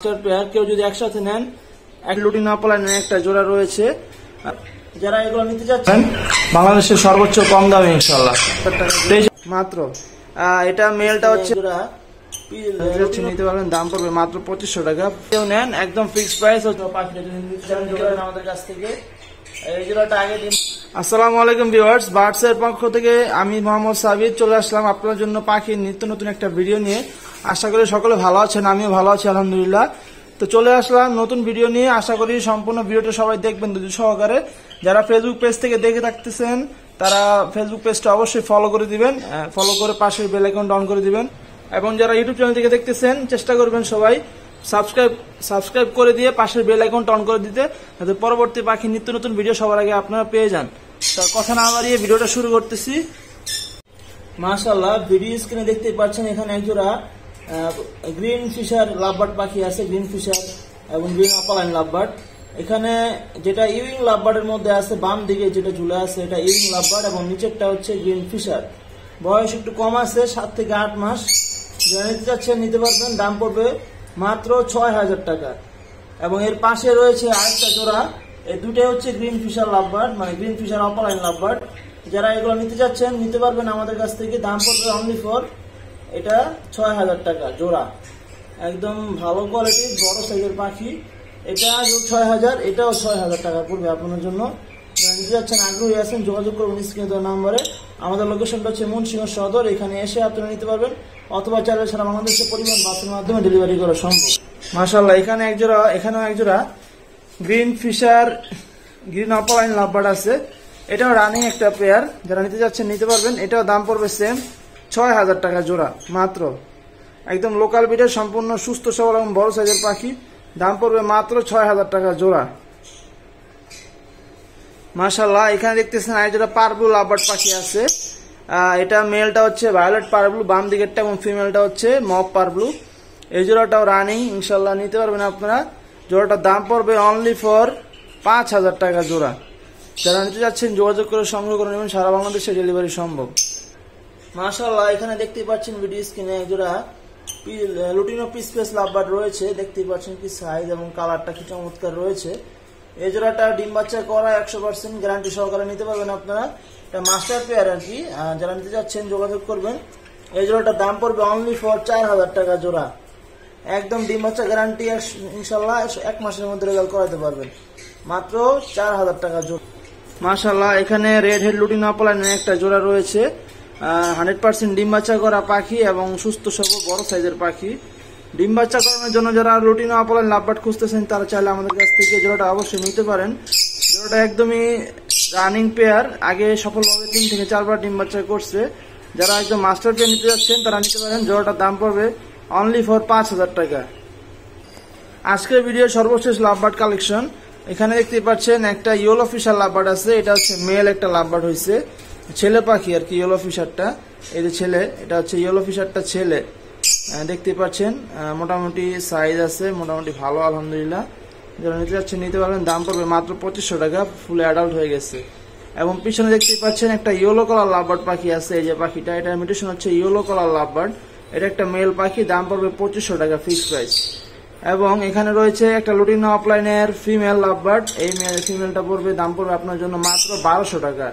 Pair কেউ যদি একসাথে নেন এক লুটি না পালায় একটা জোড়া রয়েছে। যারা এগুলো নিতে যাচ্ছেন বাংলাদেশের সর্বোচ্চ কম দামে ইনশাআল্লাহ মাত্র এটা মেলটা হচ্ছে নিতে পারবেন, দাম পড়বে মাত্র 2500 টাকা। কেউ নেন একদম ফিক্সড প্রাইস হচ্ছে আমাদের কাছ থেকে এই জোড়াটা আগে দিন। আসসালামু আলাইকুম ভিউয়ার্স, বার্ডস এর পক্ষ থেকে আমি মোহাম্মদ সাবির চলে আসলাম আপনার জন্য পাখির নিত্য নতুন একটা ভিডিও নিয়ে। আশা করি সকলে ভালো আছেন, আমিও ভালো আছি আলহামদুলিল্লাহ। তো চলে আসলাম নতুন ভিডিও নিয়ে, আশা করি সম্পূর্ণ ভিডিওটা সবাই দেখবেন ধৈর্য সহকারে। যারা ফেসবুক পেজ থেকে দেখে থাকতেছেন তারা ফেসবুক পেজটা অবশ্যই ফলো করে দিবেন, ফলো করে পাশের বেল আইকনটা অন করে দিবেন। এবং যারা ইউটিউব চ্যানেল থেকে দেখতেছেন চেষ্টা করবেন সবাই সাবস্ক্রাইব করে দিয়ে পাশের বেল আইকনটা অন করে দিতে, যাতে পরবর্তী পাখি নিত্য নতুন ভিডিও সবার আগে আপনারা পেয়ে যান। তার কথা না বাড়িয়ে ভিডিওটা শুরু করতেছি। মাশাআল্লাহ, ভিডিও স্ক্রিনে দেখতে পাচ্ছেন এখানে একজোড়া গ্রিন ফিশার লাভবার্ড পাখি আছে, গ্রিন ফিশার এবং গ্রিন অপালাইন লাভবার্ড। এখানে যেটা ইউইং লাভবার্ডের মধ্যে আছে বাম দিকে যেটা ঝুলে আছে এটা ইউইং লাভবার্ড এবং নিচেরটা হচ্ছে গ্রিন ফিশার। বয়স একটু কম আছে, 7 থেকে 8 মাস। যারা নিতে চাচ্ছেন নিতে পারবেন, দাম পড়বে মাত্র 6000 টাকা। এবং এর পাশে রয়েছে আরেকটা জোড়া, এই দুটাই হচ্ছে গ্রিন ফিশার লাভবার্ড, মানে গ্রিন ফিশার অপালাইন লাভবার্ড। যারা এগুলো নিতে চাচ্ছেন নিতে পারবেন আমাদের কাছ থেকে, দাম পড়বে অনলি ফর এটা 6000 টাকা জোড়া। একদম ভালো কোয়ালিটির বড় সাইজের পাখি, এটা 6000, এটাও 6000 টাকা পড়বে আপনার জন্য। যারা নিতে যাচ্ছেন আগ্রহী আছেন যোগাযোগ করবেন স্ক্রিনে দেওয়া নাম্বারে। আমাদের লোকেশনটা হচ্ছে মুন্সিগঞ্জ সদর, এখানে এসে আপনারা নিতে পারবেন, অথবা চাইলে সারা বাংলাদেশের পরিবহন বাসের মাধ্যমে ডেলিভারি করা সম্ভব। মাশাআল্লাহ, এখানেও একজোড়া green Fischer green opaline lovebird আছে, এটাও রানিং একটা পেয়ার। যারা নিতে যাচ্ছেন নিতে পারবেন, এটাও দাম পড়বে সেম 6000 টাকা জোড়া মাত্র। একদম লোকাল ব্রিডের সম্পূর্ণ সুস্থ সবল এবং বড় সাইজের পাখি, দাম পড়বে মাত্র 6000 টাকা জোড়া। মাশাআল্লাহ, এখানে দেখতেছেন আরেকটা পারব্লু লাভবার্ড পাখি আছে। এটা মেলটা হচ্ছে ভায়োলেট পারব্লু বাম দিকেরটা এবং ফিমেলটা হচ্ছে মপ পারব্লু। এই জোড়াটাও রানিং, ইনশাল্লাহ নিতে পারবেন আপনারা। জোড়াটার দাম পড়বে অনলি ফর 5000 টাকা জোড়া। যারা নিতে যাচ্ছেন যোগাযোগ করে সংগ্রহ করে নেবেন, সারা বাংলাদেশে ডেলিভারি সম্ভব। মাশাআল্লাহ, এখানে দেখতে পাচ্ছেন ভিডিও স্ক্রিনে একজোড়া লুটিনো পিসফেস লাভবার্ড রয়েছে। দেখতে পাচ্ছেন কি সাইজ এবং কালারটা কি চমৎকার রয়েছে। এই জোড়াটা ডিম বাচ্চা করা 100% গ্যারান্টি সহকারে নিতে পারবেন আপনারা। এটা মাস্টার পেয়ার আর কি। যারা নিতে যাচ্ছেন যোগাযোগ করবেন। এই জোড়াটার দাম পড়বে অনলি ফর 4000 টাকা জোড়া। একদম ডিম বাচ্চা গ্যারান্টি, ইনশাল্লাহ 1 মাসের মধ্যে রেজাল্ট করাতে পারবেন, মাত্র 4000 টাকা জোড়া। মাশাআল্লাহ, এখানে রেড হেড লুটিনো অপালাইনের একটা জোড়া রয়েছে, 100% ডিম বাচ্চা করা পাখি এবং সুস্থ সবল বড় সাইজের পাখি। ডিম বাচ্চা করানোর জন্য যারা লুটিনো অপালাইন লাভবার্ড খুঁজতেছেন তারা চাইলে আমাদের কাছ থেকে জোড়াটা অবশ্যই নিতে পারেন। জোড়াটা একদমই রানিং পেয়ার, আগে সফলভাবে 3 থেকে 4 বার ডিম বাচ্চা করছে। যারা একদম মাস্টার পেয়ার নিতে যাচ্ছেন তারা নিতে পারেন। জোড়াটার দাম পড়বে অনলি ফর 5000 টাকা। আজকের ভিডিওর সর্বশেষ লাভবার্ড কালেকশন। এখানে দেখতে পাচ্ছেন একটা ইয়েলো ফিশার লাভবার্ড আছে, এটা হচ্ছে মেল একটা লাভবার্ড হয়েছে, ছেলে পাখি আর কি। ইয়েলো ফিশারটা এই যে ছেলে, এটা হচ্ছে ইয়েলো ফিশারটা ছেলে। দেখতে পাচ্ছেন মোটামুটি সাইজ আছে, মোটামুটি ভালো আলহামদুলিল্লাহ। যারা নিতে যাচ্ছেন নিতে পারবেন, দাম পড়বে মাত্র 2500 টাকা, ফুল অ্যাডাল্ট হয়ে গেছে। এবং পিছনে দেখতে পাচ্ছেন একটা ইয়েলো কালার লাভবার্ড পাখি আছে, এই যে পাখিটা, এটা মিউটেশন হচ্ছে ইয়েলো কালার লাভবার্ড। এটা একটা মেল পাখি, দাম পড়বে 2500 টাকা ফিক্সড প্রাইস। এবং এখানে রয়েছে একটা লুটিনো অফলাইনের ফিমেল লাভবার্ড, এই ফিমেলটা পড়বে, দাম পড়বে আপনার জন্য মাত্র 1200 টাকা।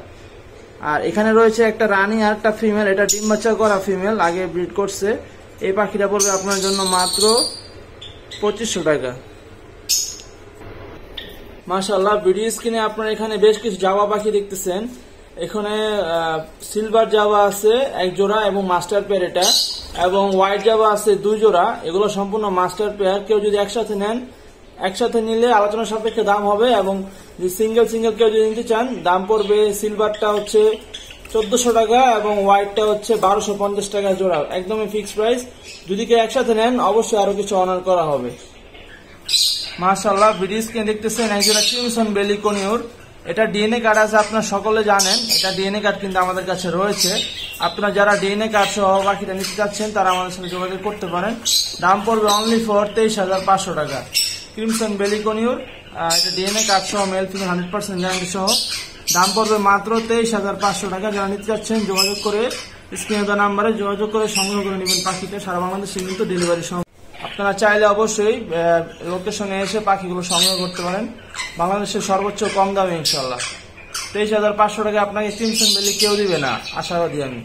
আর এখানে রয়েছে একটা রানী আর একটা ফিমেল, এটা ডিম বাচ্চা করা ফিমেল, আগে ব্রিড করছে। এই পাখিটা পড়বে আপনার জন্য মাত্র 2500 টাকা। মাশাআল্লাহ, ভিডিও স্ক্রিনে আপনারা এখানে বেশ কিছু জাভা পাখি দেখতেছেন। এখানে সিলভার জাভা আছে 1 জোড়া এবং মাস্টার পেয়ার এটা, এবং হোয়াইট জাভা আছে 2 জোড়া। এগুলো সম্পূর্ণ মাস্টার পেয়ার। কেউ যদি একসাথে নেন, একসাথে নিলে আলোচনা সাপেক্ষে দাম হবে, এবং সিঙ্গেল কেউ যদি নিতে চান দাম পড়বে সিলভারটা হচ্ছে 1400 টাকা এবং হোয়াইটটা হচ্ছে 1250 টাকা জোড়া, একদমই ফিক্সড প্রাইস। যদি কেউ একসাথে নেন অবশ্যই আরো কিছু অনার করা হবে। মাশাআল্লাহ, ভিডিও স্ক্রিনে দেখতেছেন একজোড়া ক্রিমসন বেলি কনিউর। এটা ডিএনএ কার্ড আছে, আপনারা সকলে জানেন। এটা ডিএনএ কার্ড কিন্তু আমাদের কাছে রয়েছে। আপনারা যারা ডিএনএ কার্ড সহ পাখিটা নিতে চাচ্ছেন তারা আমাদের সাথে যোগাযোগ করতে পারেন। দাম পড়বে অনলি ফর 23500 টাকা। ক্রিমসন বেলি কনিউর, এটা ডিএনএ কার্ড সহ মেল ফিমেল 100% গ্যারান্টি সহ, দাম পড়বে মাত্র 23500 টাকা। যারা নিতে চাচ্ছেন যোগাযোগ করে স্ক্রিনে দেওয়া নাম্বারে যোগাযোগ করে সংগ্রহ করে নেবেন পাখিটা, সারা বাংলাদেশে কিন্তু ডেলিভারি সম্ভব। আপনারা চাইলে অবশ্যই লোকেশনে এসে পাখিগুলো সংগ্রহ করতে পারেন, বাংলাদেশের সর্বোচ্চ কম দামে ইনশাল্লাহ। 23,500 টাকা আপনাকে ক্রিমসন বেলি কেউ দিবে না, আশাবাদী আমি।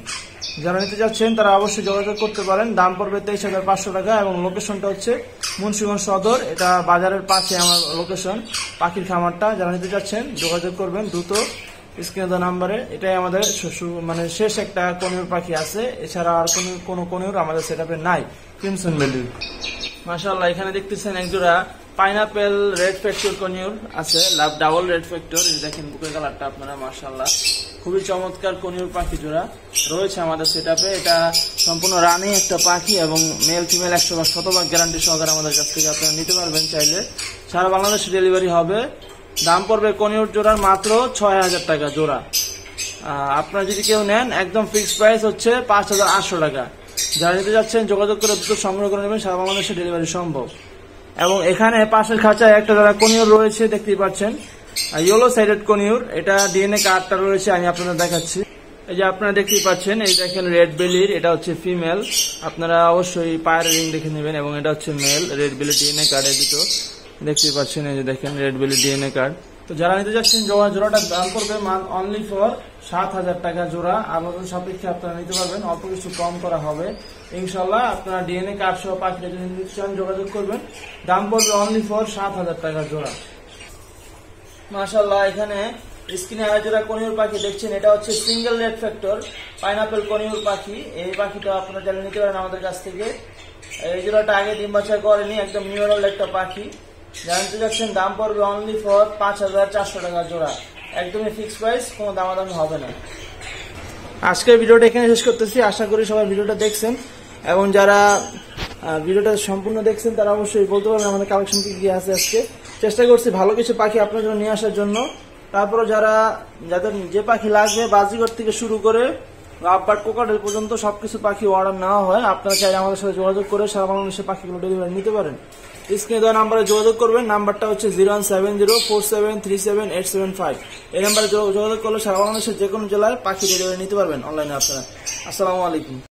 যারা নিতে যাচ্ছেন তারা অবশ্যই যোগাযোগ করতে পারেন। দাম পড়বে 23,500 টাকা এবং লোকেশনটা হচ্ছে মুন্সিগঞ্জ সদর। এটা বাজারের পাশে আমার লোকেশন, পাখির খামারটা। যারা নিতে যাচ্ছেন যোগাযোগ করবেন দ্রুত স্ক্রিনে দেওয়া নাম্বারে। এটাই আমাদের মানে শেষ একটা কনিউর পাখি আছে, এছাড়া আর কোনো কনিউর আমাদের সেটআপে নাই ক্রিমসন বেলি। মাশাআল্লাহ, এখানে দেখতেছেন একজোড়া পাইনাপেল রেড ফ্যাক্টর কনিউর আছে, লাভ ডাবল রেড ফ্যাক্টর। এই দেখেন বুকের কালারটা আপনারা, মাশাআল্লাহ খুবই চমৎকার কনিউর পাখি জোড়া রয়েছে আমাদের সেটআপে। এটা সম্পূর্ণ রানিং একটা পাখি এবং মেল ফিমেল 100% গ্যারান্টি সহকারে আমাদের কাছ থেকে আপনারা নিতে পারবেন চাইলে। সারা বাংলাদেশে ডেলিভারি হবে। দাম পড়বে কনিউর জোড়ার মাত্র 6,000 টাকা জোড়া। আপনারা যদি কেউ নেন একদম ফিক্সড প্রাইস হচ্ছে 5,800 টাকা। যারা নিতে যাচ্ছেন যোগাযোগ করে দ্রুত সংগ্রহ করে নেবেন, সারা বাংলাদেশে ডেলিভারি সম্ভব। এবং এখানে পাশের খাঁচায় একটা যারা কনিউর রয়েছে দেখতেই পাচ্ছেন, ইয়েলো সাইডেড কনিউর। এটা ডিএনএ কার্ডটা রয়েছে, আমি আপনাদের দেখাচ্ছি। এই যে আপনারা দেখতেই পাচ্ছেন, এই দেখেন রেড বেলির, এটা হচ্ছে ফিমেল। আপনারা অবশ্যই পায়ের রিং দেখে নেবেন। এবং এটা হচ্ছে মেল, রেড বেলির ডিএনএ কার্ড। এই দুটো দেখতেই পাচ্ছেন, এই যে দেখেন রেড বেলির ডিএনএ কার্ড। তো যারা নিতে যাচ্ছেন জোড়াটার দাম পড়বে অনলি ফর 7,000 টাকা জোড়া। আলোচনা সাপেক্ষে আপনারা নিতে পারবেন, অল্প কিছু কম করা হবে ইনশাল্লাহ। আপনারা ডিএনএ কার্ড সহ পাখিটা যদি নিতে চান যোগাযোগ করবেন। দাম পড়বে অনলি ফর 7,000 টাকা জোড়া। মাশাআল্লাহ, এখানে স্ক্রিনে আরেকজোড়া কনিউর পাখি দেখছেন, এটা হচ্ছে single red factor pineapple conure পাখি। এই পাখিটা আপনারা চাইলে নিতে পারেন আমাদের কাছ থেকে। এই জোড়াটা আগে ডিম বাচ্চা করেনি, একদম নিউরাল একটা পাখি। জানতে যাচ্ছেন দাম পড়বে অনলি ফর 5,400 টাকা জোড়া। একদমই ফিক্সড প্রাইস, কোনো দামাদামি হবে না। আজকের ভিডিওটা এখানে শেষ করতেছি। আশা করি সবাই ভিডিওটা দেখছেন এবং যারা ভিডিওটা সম্পূর্ণ দেখছেন তারা অবশ্যই বলতে পারবেন আমাদের কালেকশন কি আছে। আজকে চেষ্টা করছি ভালো কিছু পাখি আপনার জন্য নিয়ে আসার জন্য। তারপরে যাদের যে পাখি লাগবে বাজিগর থেকে শুরু করে লাভবার্ড কোকাটেল পর্যন্ত সবকিছু পাখি অর্ডার নেওয়া হয়। আপনারা চাইলে আমাদের সাথে যোগাযোগ করে সারা বাংলাদেশে পাখিগুলো ডেলিভারি নিতে পারেন। স্ক্রিনে দেওয়া নাম্বারে যোগাযোগ করবেন। নাম্বারটা হচ্ছে 017047378775। এই নাম্বারে যোগাযোগ করলে সারা বাংলাদেশের যে কোনো জেলায় পাখি ডেলিভারি নিতে পারবেন অনলাইনে আপনারা। আসসালামু আলাইকুম।